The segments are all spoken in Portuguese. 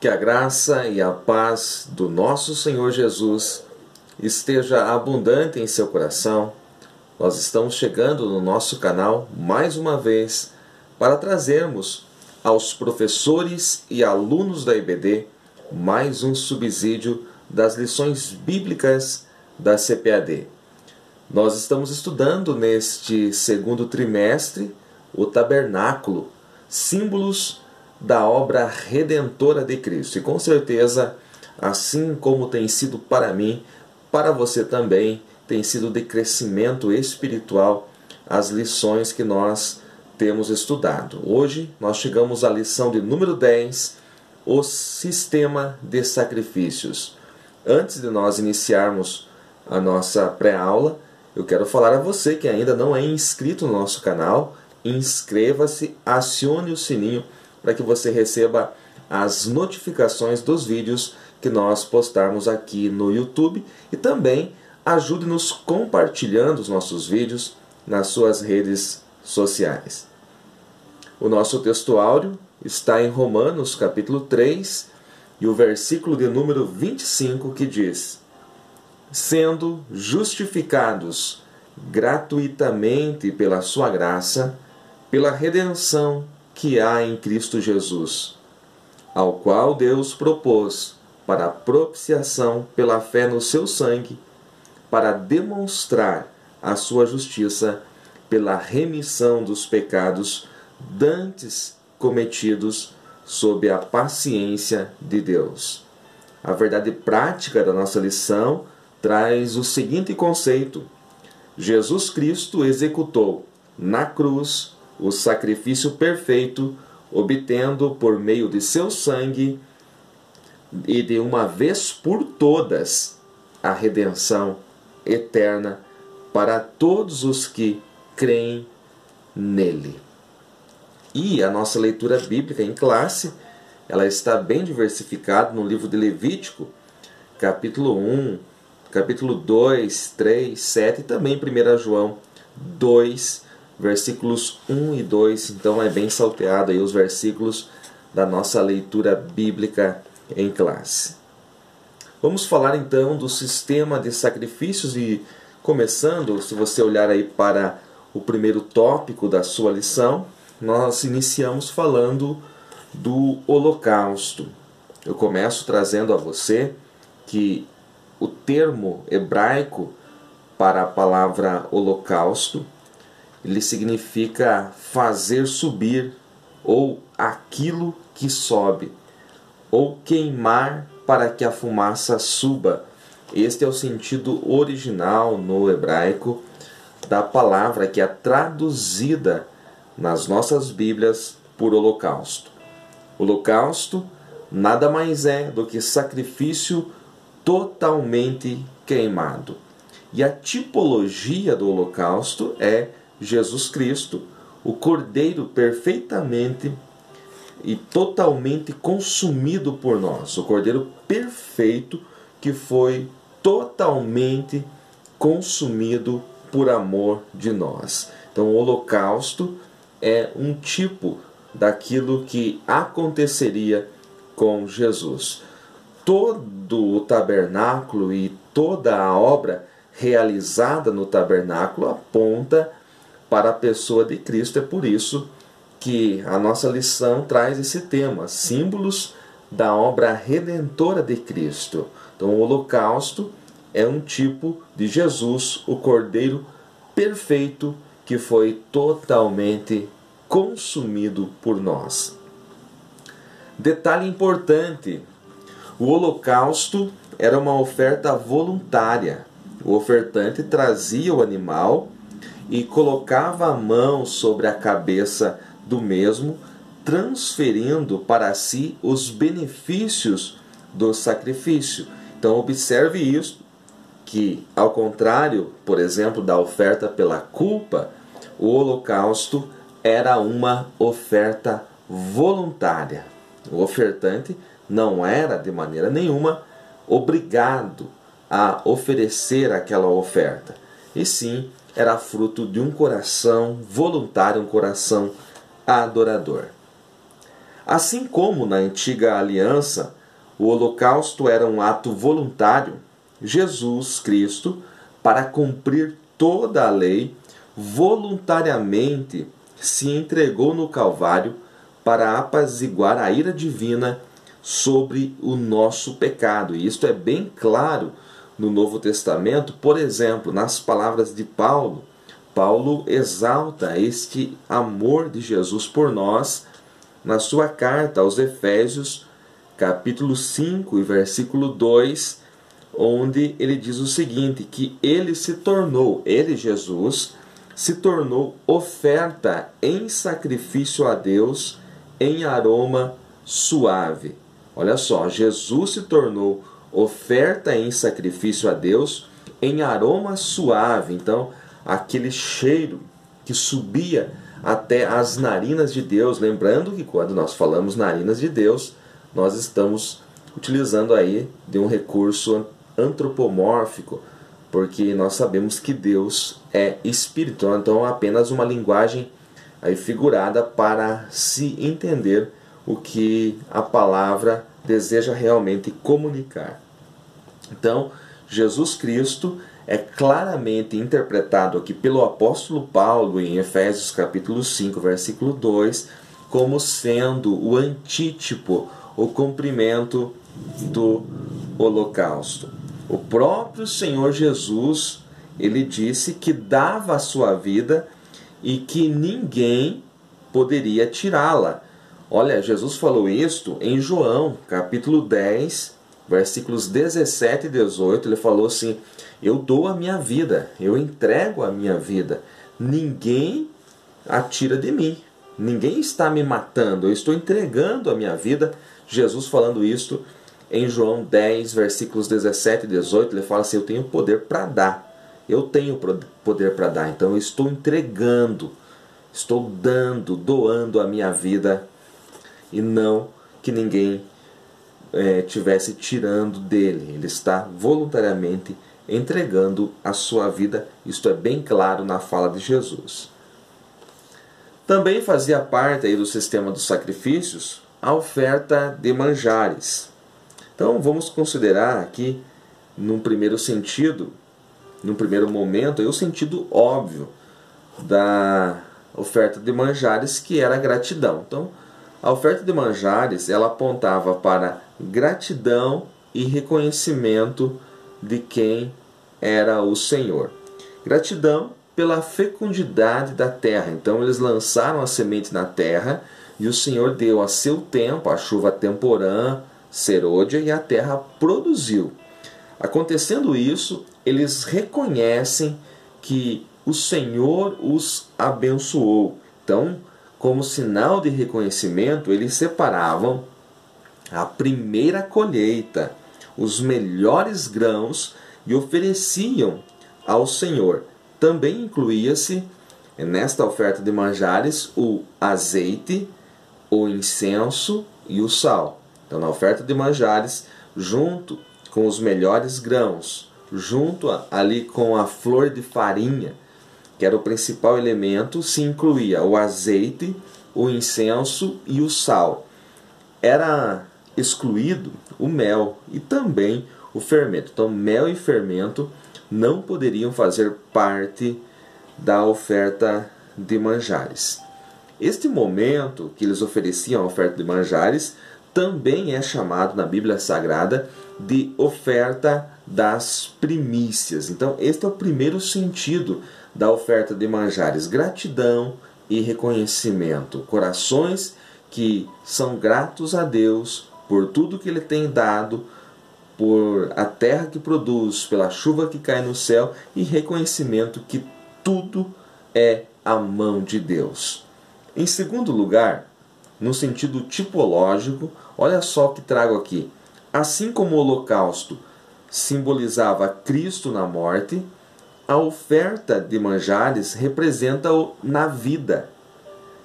Que a graça e a paz do nosso Senhor Jesus esteja abundante em seu coração. Nós estamos chegando no nosso canal mais uma vez para trazermos aos professores e alunos da EBD mais um subsídio das lições bíblicas da CPAD. Nós estamos estudando neste segundo trimestre o tabernáculo, símbolos da obra redentora de Cristo. E com certeza, assim como tem sido para mim, para você também tem sido de crescimento espiritual as lições que nós temos estudado. Hoje nós chegamos à lição de número 10, o sistema de sacrifícios. Antes de nós iniciarmos a nossa pré-aula, eu quero falar a você que ainda não é inscrito no nosso canal, inscreva-se, acione o sininho para que você receba as notificações dos vídeos que nós postarmos aqui no YouTube e também ajude-nos compartilhando os nossos vídeos nas suas redes sociais. O nosso texto áureo está em Romanos capítulo 3 e o versículo de número 25 que diz: sendo justificados gratuitamente pela sua graça, pela redenção que há em Cristo Jesus, ao qual Deus propôs para a propiciação pela fé no seu sangue, para demonstrar a sua justiça pela remissão dos pecados dantes cometidos sob a paciência de Deus. A verdade prática da nossa lição traz o seguinte conceito: Jesus Cristo executou na cruz o sacrifício perfeito, obtendo por meio de seu sangue e de uma vez por todas a redenção eterna para todos os que creem nele. E a nossa leitura bíblica em classe, ela está bem diversificada no livro de Levítico, capítulo 1, capítulo 2, 3, 7 e também 1 João 2, versículos 1 e 2, então é bem salteado aí os versículos da nossa leitura bíblica em classe. Vamos falar então do sistema de sacrifícios e começando, se você olhar aí para o primeiro tópico da sua lição, nós iniciamos falando do holocausto. Eu começo trazendo a você que o termo hebraico para a palavra holocausto, ele significa fazer subir, ou aquilo que sobe, ou queimar para que a fumaça suba. Este é o sentido original no hebraico da palavra que é traduzida nas nossas Bíblias por holocausto. Holocausto nada mais é do que sacrifício totalmente queimado. E a tipologia do holocausto é Jesus Cristo, o Cordeiro perfeitamente e totalmente consumido por nós. O Cordeiro perfeito que foi totalmente consumido por amor de nós. Então o holocausto é um tipo daquilo que aconteceria com Jesus. Todo o tabernáculo e toda a obra realizada no tabernáculo aponta para a pessoa de Cristo. É por isso que a nossa lição traz esse tema, símbolos da obra redentora de Cristo. Então o holocausto é um tipo de Jesus, o Cordeiro perfeito que foi totalmente consumido por nós. Detalhe importante: o holocausto era uma oferta voluntária. O ofertante trazia o animal e colocava a mão sobre a cabeça do mesmo, transferindo para si os benefícios do sacrifício. Então observe isso, que ao contrário, por exemplo, da oferta pela culpa, o holocausto era uma oferta voluntária. O ofertante não era de maneira nenhuma obrigado a oferecer aquela oferta, e sim era fruto de um coração voluntário, um coração adorador. Assim como na antiga aliança o holocausto era um ato voluntário, Jesus Cristo, para cumprir toda a lei, voluntariamente se entregou no Calvário para apaziguar a ira divina sobre o nosso pecado. E isto é bem claro no Novo Testamento, por exemplo, nas palavras de Paulo. Paulo exalta este amor de Jesus por nós na sua carta aos Efésios, capítulo 5 e versículo 2, onde ele diz o seguinte, que ele Jesus, se tornou oferta em sacrifício a Deus em aroma suave. Olha só, Jesus se tornou oferta em sacrifício a Deus em aroma suave. Então, aquele cheiro que subia até as narinas de Deus. Lembrando que quando nós falamos narinas de Deus, nós estamos utilizando aí de um recurso antropomórfico, porque nós sabemos que Deus é espírito, então é apenas uma linguagem aí figurada para se entender o que a palavra deseja realmente comunicar. Então, Jesus Cristo é claramente interpretado aqui pelo apóstolo Paulo em Efésios capítulo 5, versículo 2, como sendo o antítipo, o cumprimento do holocausto. O próprio Senhor Jesus, ele disse que dava a sua vida e que ninguém poderia tirá-la. Olha, Jesus falou isto em João, capítulo 10, versículos 17 e 18. Ele falou assim: eu dou a minha vida, eu entrego a minha vida. Ninguém a tira de mim. Ninguém está me matando, eu estou entregando a minha vida. Jesus falando isto em João 10, versículos 17 e 18, ele fala assim: eu tenho poder para dar. Eu tenho poder para dar, então eu estou entregando, estou dando, doando a minha vida, e não que ninguém estivesse tirando dele. Ele está voluntariamente entregando a sua vida. Isto é bem claro na fala de Jesus. Também fazia parte aí do sistema dos sacrifícios a oferta de manjares. Então vamos considerar aqui, num primeiro sentido, num primeiro momento, o sentido óbvio da oferta de manjares, que era a gratidão. Então, a oferta de manjares, ela apontava para gratidão e reconhecimento de quem era o Senhor. Gratidão pela fecundidade da terra. Então, eles lançaram a semente na terra e o Senhor deu a seu tempo a chuva temporã, serôdia, e a terra produziu. Acontecendo isso, eles reconhecem que o Senhor os abençoou. Então, como sinal de reconhecimento, eles separavam a primeira colheita, os melhores grãos, e ofereciam ao Senhor. Também incluía-se nesta oferta de manjares o azeite, o incenso e o sal. Então, na oferta de manjares, junto com os melhores grãos, junto ali com a flor de farinha, que era o principal elemento, se incluía o azeite, o incenso e o sal. Era excluído o mel e também o fermento. Então, mel e fermento não poderiam fazer parte da oferta de manjares. Este momento que eles ofereciam a oferta de manjares também é chamado na Bíblia Sagrada de oferta das primícias. Então, este é o primeiro sentido da oferta de manjares: gratidão e reconhecimento. Corações que são gratos a Deus por tudo que Ele tem dado, por a terra que produz, pela chuva que cai no céu, e reconhecimento que tudo é a mão de Deus. Em segundo lugar, no sentido tipológico, olha só o que trago aqui. Assim como o holocausto simbolizava Cristo na morte, a oferta de manjares representa-o na vida.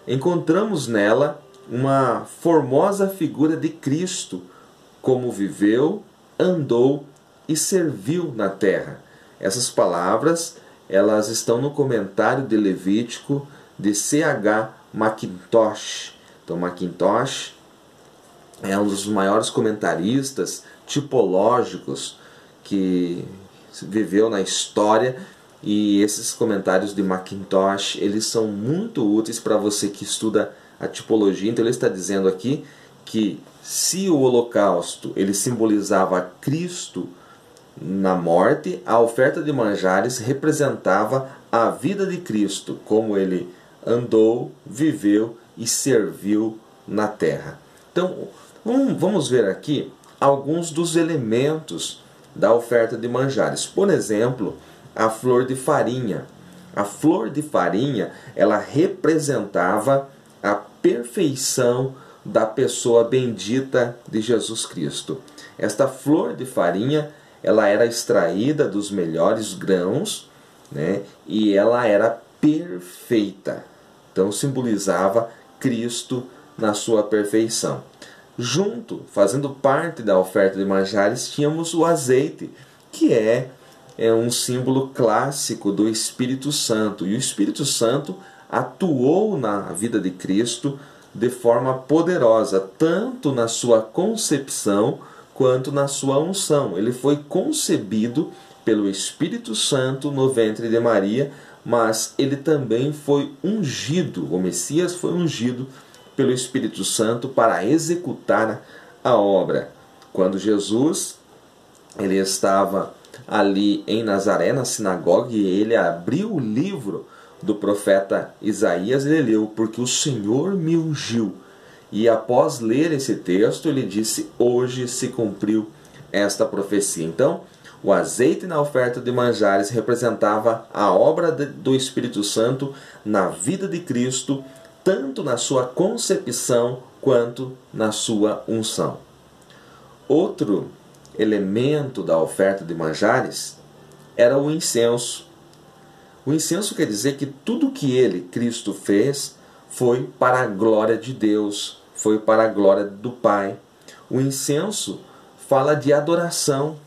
Encontramos nela uma formosa figura de Cristo, como viveu, andou e serviu na terra. Essas palavras, elas estão no comentário de Levítico de C.H. Mackintosh. Então, Mackintosh é um dos maiores comentaristas tipológicos que viveu na história, e esses comentários de Mackintosh, eles são muito úteis para você que estuda a tipologia. Então ele está dizendo aqui que se o holocausto ele simbolizava Cristo na morte, a oferta de manjares representava a vida de Cristo, como ele andou, viveu e serviu na terra. Então vamos ver aqui alguns dos elementos da oferta de manjares. Por exemplo, a flor de farinha. A flor de farinha, ela representava a perfeição da pessoa bendita de Jesus Cristo. Esta flor de farinha, ela era extraída dos melhores grãos, né? E ela era perfeita. Então simbolizava Cristo na sua perfeição. Junto, fazendo parte da oferta de manjares, tínhamos o azeite, que é um símbolo clássico do Espírito Santo. E o Espírito Santo atuou na vida de Cristo de forma poderosa, tanto na sua concepção quanto na sua unção. Ele foi concebido pelo Espírito Santo no ventre de Maria, mas ele também foi ungido, o Messias foi ungido pelo Espírito Santo para executar a obra. Quando Jesus ele estava ali em Nazaré, na sinagoga, e ele abriu o livro do profeta Isaías, ele leu: porque o Senhor me ungiu. E após ler esse texto, ele disse: hoje se cumpriu esta profecia. Então, o azeite na oferta de manjares representava a obra do Espírito Santo na vida de Cristo, tanto na sua concepção quanto na sua unção. Outro elemento da oferta de manjares era o incenso. O incenso quer dizer que tudo que ele, Cristo, fez foi para a glória de Deus, foi para a glória do Pai. O incenso fala de adoração.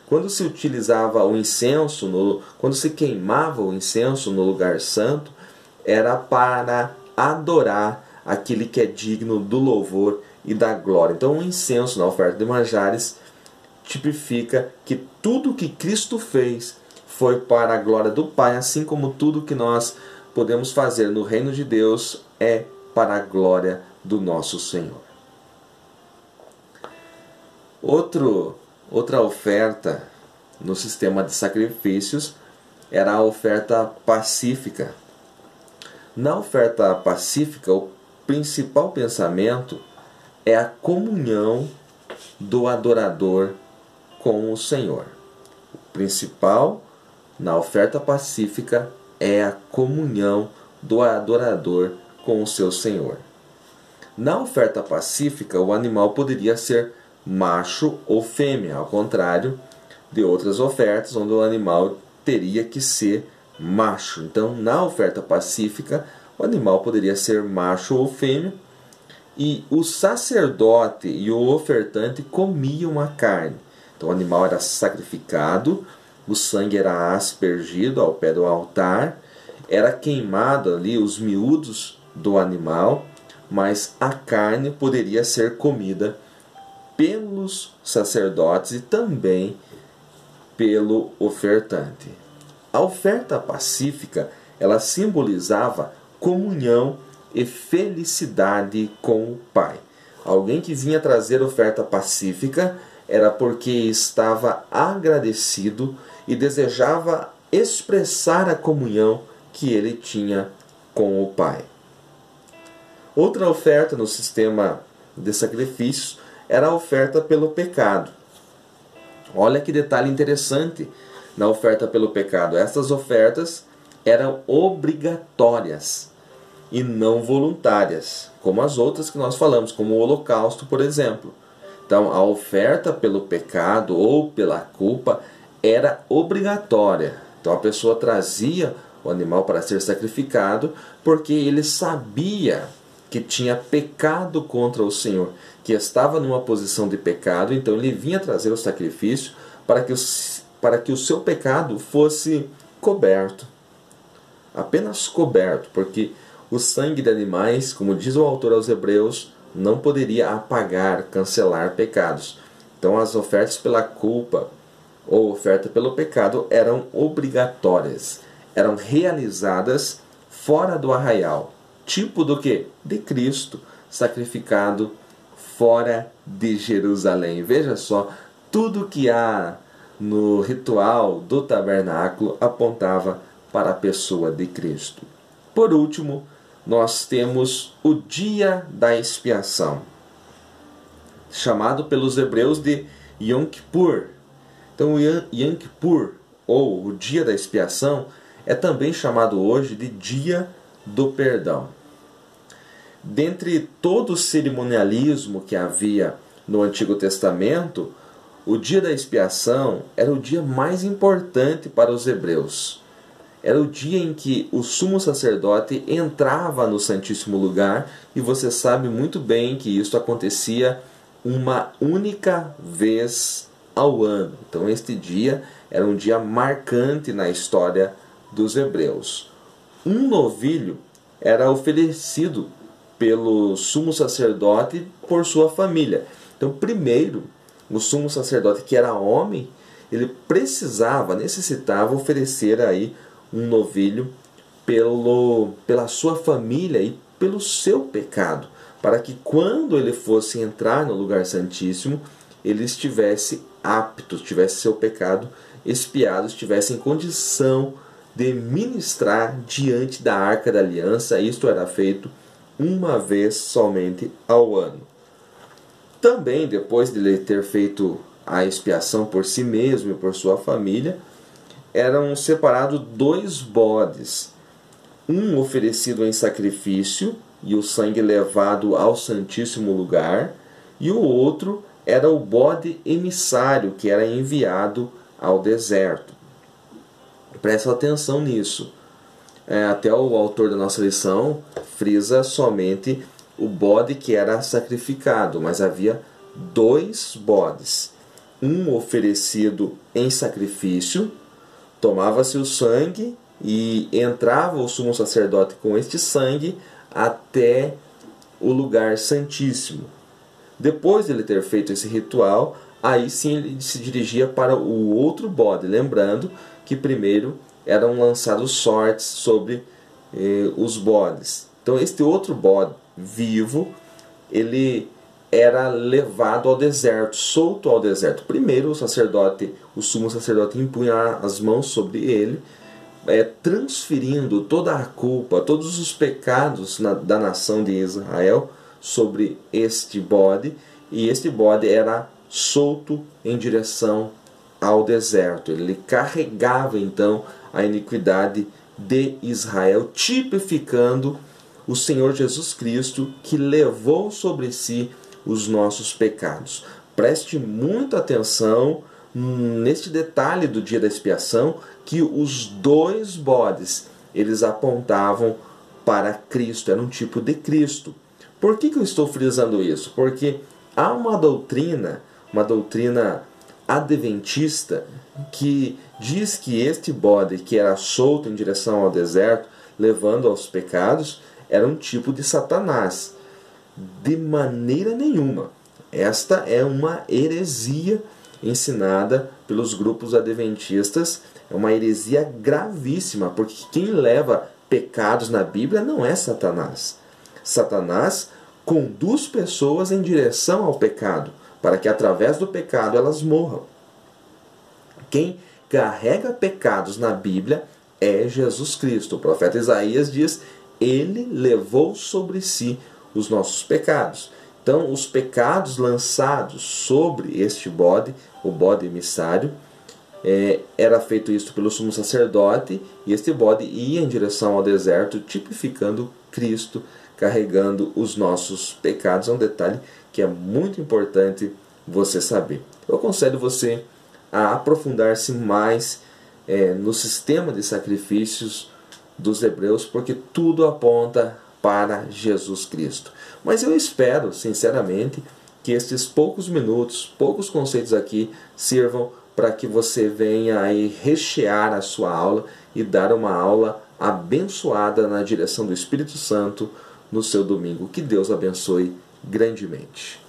Quando se utilizava o incenso, quando se queimava o incenso no lugar santo, era para adorar aquele que é digno do louvor e da glória. Então o incenso na oferta de manjares tipifica que tudo que Cristo fez foi para a glória do Pai, assim como tudo que nós podemos fazer no reino de Deus é para a glória do nosso Senhor. Outra oferta no sistema de sacrifícios era a oferta pacífica. Na oferta pacífica, o principal pensamento é a comunhão do adorador com o Senhor. O principal na oferta pacífica é a comunhão do adorador com o seu Senhor. Na oferta pacífica, o animal poderia ser macho ou fêmea, ao contrário de outras ofertas, onde o animal teria que ser macho. Então, na oferta pacífica, o animal poderia ser macho ou fêmea, e o sacerdote e o ofertante comiam a carne. Então, o animal era sacrificado, o sangue era aspergido ao pé do altar, era queimado ali os miúdos do animal, mas a carne poderia ser comida pelos sacerdotes e também pelo ofertante. A oferta pacífica, ela simbolizava comunhão e felicidade com o Pai. Alguém que vinha trazer oferta pacífica era porque estava agradecido e desejava expressar a comunhão que ele tinha com o Pai. Outra oferta no sistema de sacrifícios era a oferta pelo pecado. Olha que detalhe interessante na oferta pelo pecado. Essas ofertas eram obrigatórias e não voluntárias, como as outras que nós falamos, como o holocausto, por exemplo. Então, a oferta pelo pecado ou pela culpa era obrigatória. Então, a pessoa trazia o animal para ser sacrificado porque ele sabia que tinha pecado contra o Senhor, que estava numa posição de pecado. Então, ele vinha trazer o sacrifício para que o seu pecado fosse coberto. Apenas coberto, porque o sangue de animais, como diz o autor aos Hebreus, não poderia apagar, cancelar pecados. Então as ofertas pela culpa ou oferta pelo pecado eram obrigatórias, eram realizadas fora do arraial. Tipo do que? De Cristo, sacrificado fora de Jerusalém. Veja só, tudo que há no ritual do tabernáculo apontava para a pessoa de Cristo. Por último, nós temos o dia da expiação, chamado pelos hebreus de Yom Kippur. Então, o Yom Kippur, ou o dia da expiação, é também chamado hoje de dia do perdão. Dentre todo o cerimonialismo que havia no Antigo Testamento, o dia da expiação era o dia mais importante para os hebreus. Era o dia em que o sumo sacerdote entrava no Santíssimo Lugar, e você sabe muito bem que isso acontecia uma única vez ao ano. Então este dia era um dia marcante na história dos hebreus. Um novilho era oferecido pelo sumo sacerdote por sua família. Então, primeiro, o sumo sacerdote, que era homem, ele necessitava oferecer aí um novilho pela sua família e pelo seu pecado, para que quando ele fosse entrar no lugar santíssimo, ele estivesse apto, tivesse seu pecado expiado, estivesse em condição de ministrar diante da Arca da Aliança. Isto era feito uma vez somente ao ano. Também, depois de ele ter feito a expiação por si mesmo e por sua família, eram separados 2 bodes, um oferecido em sacrifício e o sangue levado ao Santíssimo Lugar, e o outro era o bode emissário, que era enviado ao deserto. Presta atenção nisso. Até o autor da nossa lição frisa somente o bode que era sacrificado, mas havia 2 bodes. Um oferecido em sacrifício, tomava-se o sangue e entrava o sumo sacerdote com este sangue até o lugar santíssimo. Depois de ele ter feito esse ritual, aí sim ele se dirigia para o outro bode, lembrando que primeiro eram lançados sortes sobre os bodes. Então este outro bode vivo, ele era levado ao deserto, solto ao deserto. Primeiro o sumo sacerdote impunha as mãos sobre ele, transferindo toda a culpa, todos os pecados da nação de Israel sobre este bode, e este bode era solto em direção ao deserto. Ele carregava então a iniquidade de Israel, tipificando o Senhor Jesus Cristo, que levou sobre si os nossos pecados. Preste muita atenção neste detalhe do dia da expiação, que os 2 bodes, eles apontavam para Cristo, era um tipo de Cristo. Por que eu estou frisando isso? Porque há uma doutrina adventista, que diz que este bode que era solto em direção ao deserto, levando aos pecados, era um tipo de Satanás. De maneira nenhuma. Esta é uma heresia ensinada pelos grupos adventistas. É uma heresia gravíssima, porque quem leva pecados na Bíblia não é Satanás. Satanás conduz pessoas em direção ao pecado, para que através do pecado elas morram. Quem carrega pecados na Bíblia é Jesus Cristo. O profeta Isaías diz: ele levou sobre si os nossos pecados. Então, os pecados lançados sobre este bode, o bode emissário, era feito isso pelo sumo sacerdote, e este bode ia em direção ao deserto, tipificando Cristo, carregando os nossos pecados. É um detalhe que é muito importante você saber. Eu aconselho você a aprofundar-se mais no sistema de sacrifícios dos hebreus, porque tudo aponta para Jesus Cristo. Mas eu espero, sinceramente, que estes poucos minutos, poucos conceitos aqui, sirvam para que você venha aí rechear a sua aula e dar uma aula abençoada na direção do Espírito Santo no seu domingo. Que Deus abençoe grandemente.